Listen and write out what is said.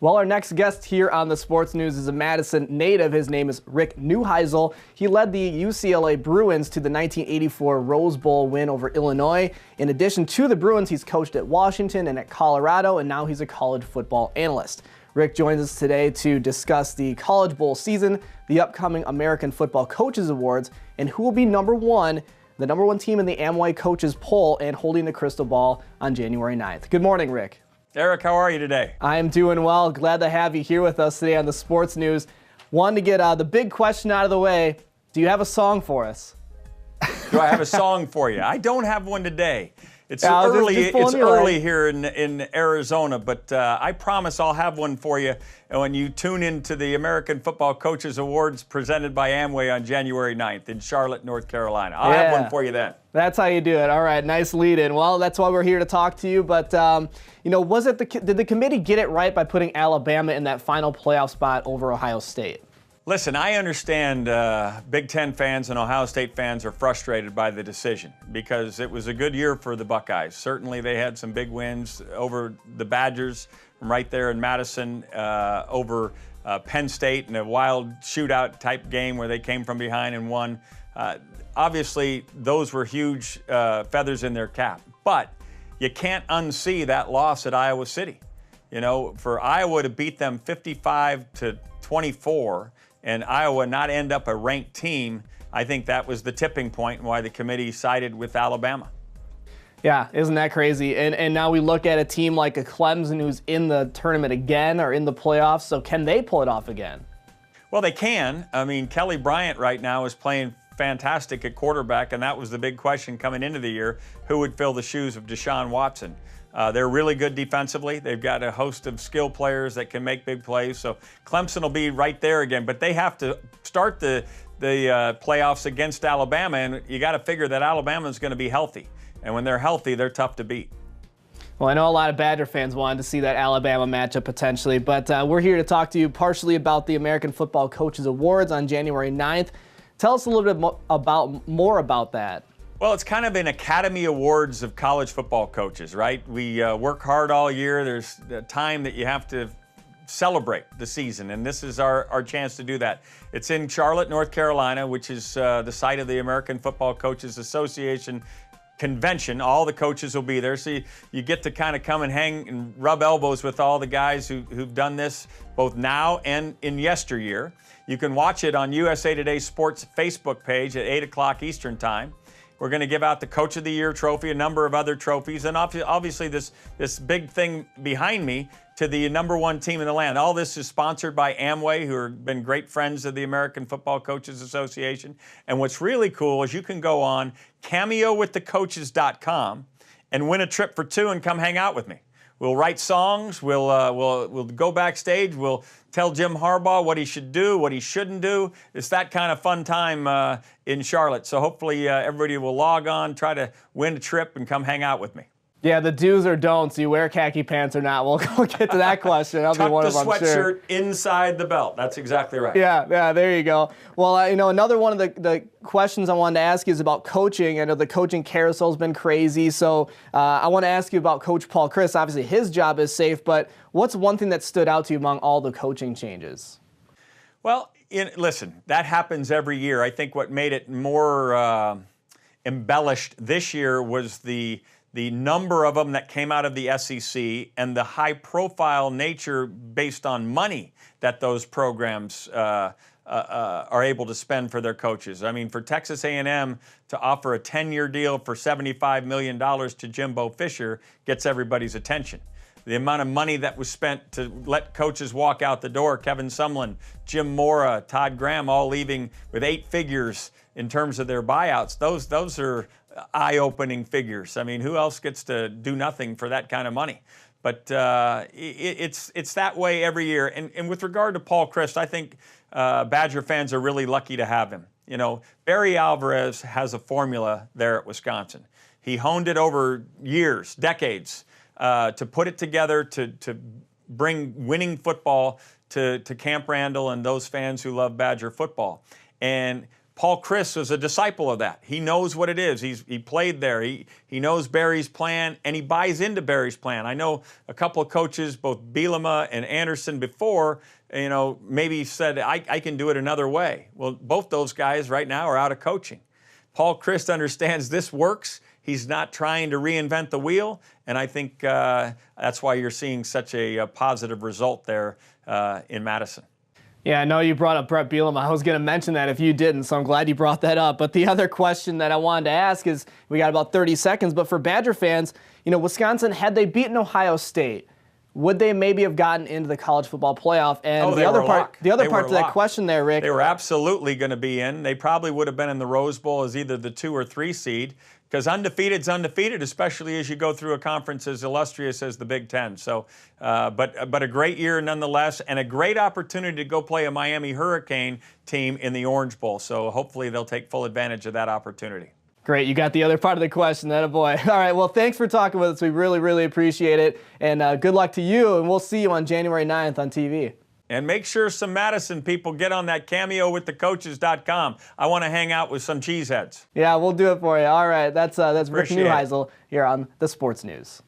Well, our next guest here on the Sports News is a Madison native. His name is Rick Neuheisel. He led the UCLA Bruins to the 1984 Rose Bowl win over Illinois. In addition to the Bruins, he's coached at Washington and at Colorado, and now he's a college football analyst. Rick joins us today to discuss the College Bowl season, the upcoming American Football Coaches Awards, and who will be the number one team in the Amway Coaches Poll and holding the crystal ball on January 9th. Good morning, Rick. Eric, how are you today? I am doing well. Glad to have you here with us today on the Sports News. Wanted to get the big question out of the way. Do you have a song for us? Do I have a song for you? I don't have one today. It's early here in Arizona, but I promise I'll have one for you when you tune into the American Football Coaches Awards presented by Amway on January 9th in Charlotte, North Carolina. I'll have one for you then. That's how you do it. All right, nice lead in. Well, that's why we're here to talk to you. But did the committee get it right by putting Alabama in that final playoff spot over Ohio State? Listen, I understand Big Ten fans and Ohio State fans are frustrated by the decision because it was a good year for the Buckeyes. Certainly they had some big wins over the Badgers from right there in Madison, over Penn State in a wild shootout type game where they came from behind and won. Obviously, those were huge feathers in their cap. But you can't unsee that loss at Iowa City. You know, for Iowa to beat them 55-24 and Iowa not end up a ranked team, I think that was the tipping point and why the committee sided with Alabama. Yeah, isn't that crazy? And now we look at a team like a Clemson who's in the tournament again or in the playoffs, so can they pull it off again? Well, they can. I mean, Kelly Bryant right now is playing fantastic at quarterback, and that was the big question coming into the year, who would fill the shoes of Deshaun Watson. They're really good defensively. They've got a host of skill players that can make big plays. So Clemson will be right there again. But they have to start the playoffs against Alabama, and you got to figure that Alabama is going to be healthy. And when they're healthy, they're tough to beat. Well, I know a lot of Badger fans wanted to see that Alabama matchup potentially, but we're here to talk to you partially about the American Football Coaches Awards on January 9th. Tell us a little bit more about that. Well, it's kind of an Academy Awards of college football coaches, right? We work hard all year. There's a time that you have to celebrate the season, and this is our chance to do that. It's in Charlotte, North Carolina, which is the site of the American Football Coaches Association convention. All the coaches will be there, so you get to kind of come and hang and rub elbows with all the guys who've done this both now and in yesteryear. You can watch it on USA Today Sports Facebook page at 8 o'clock Eastern Time. We're going to give out the Coach of the Year trophy, a number of other trophies, and obviously this big thing behind me to the number one team in the land. All this is sponsored by Amway, who have been great friends of the American Football Coaches Association. And what's really cool is you can go on CameoWithTheCoaches.com and win a trip for two and come hang out with me. We'll write songs, we'll go backstage, we'll tell Jim Harbaugh what he should do, what he shouldn't do. It's that kind of fun time in Charlotte. So hopefully everybody will log on, try to win a trip, and come hang out with me. Yeah, the do's or don'ts. You wear khaki pants or not? We'll get to that question. That'll be one of them, Tuck the sweatshirt inside the belt. That's exactly right. Yeah, there you go. Well, another one of the questions I wanted to ask you is about coaching. I know the coaching carousel's been crazy, so I want to ask you about Coach Paul Chryst. Obviously, his job is safe, but what's one thing that stood out to you among all the coaching changes? Well, listen, that happens every year. I think what made it more embellished this year was the number of them that came out of the SEC and the high-profile nature based on money that those programs are able to spend for their coaches. I mean, for Texas A&M to offer a 10-year deal for $75 million to Jimbo Fisher gets everybody's attention. The amount of money that was spent to let coaches walk out the door, Kevin Sumlin, Jim Mora, Todd Graham, all leaving with 8 figures in terms of their buyouts, those are eye-opening figures. I mean, who else gets to do nothing for that kind of money? But it's that way every year. And with regard to Paul Chryst, I think Badger fans are really lucky to have him. You know, Barry Alvarez has a formula there at Wisconsin. He honed it over years, decades, to put it together to bring winning football to Camp Randall and those fans who love Badger football. And Paul Chryst was a disciple of that. He knows what it is. He played there. He knows Barry's plan, and he buys into Barry's plan. I know a couple of coaches, both Bielema and Anderson before, maybe said, I can do it another way. Well, both those guys right now are out of coaching. Paul Chryst understands this works. He's not trying to reinvent the wheel, and I think that's why you're seeing such a positive result there in Madison. Yeah, I know you brought up Brett Bielema. I was going to mention that if you didn't, so I'm glad you brought that up. But the other question that I wanted to ask is, we got about 30 seconds, but for Badger fans, Wisconsin, had they beaten Ohio State, would they maybe have gotten into the college football playoff? And the other part to that question there, Rick. They were absolutely going to be in. They probably would have been in the Rose Bowl as either the 2 or 3 seed, because undefeated's undefeated, especially as you go through a conference as illustrious as the Big Ten. So, but a great year nonetheless, and a great opportunity to go play a Miami Hurricane team in the Orange Bowl. So hopefully they'll take full advantage of that opportunity. Great. You got the other part of the question. That a boy. All right. Well, thanks for talking with us. We really, really appreciate it. And good luck to you. And we'll see you on January 9th on TV. And make sure some Madison people get on that CameoWithTheCoaches.com. I want to hang out with some cheeseheads. Yeah, we'll do it for you. All right. That's Rick Appreciate Neuheisel here on the Sports News.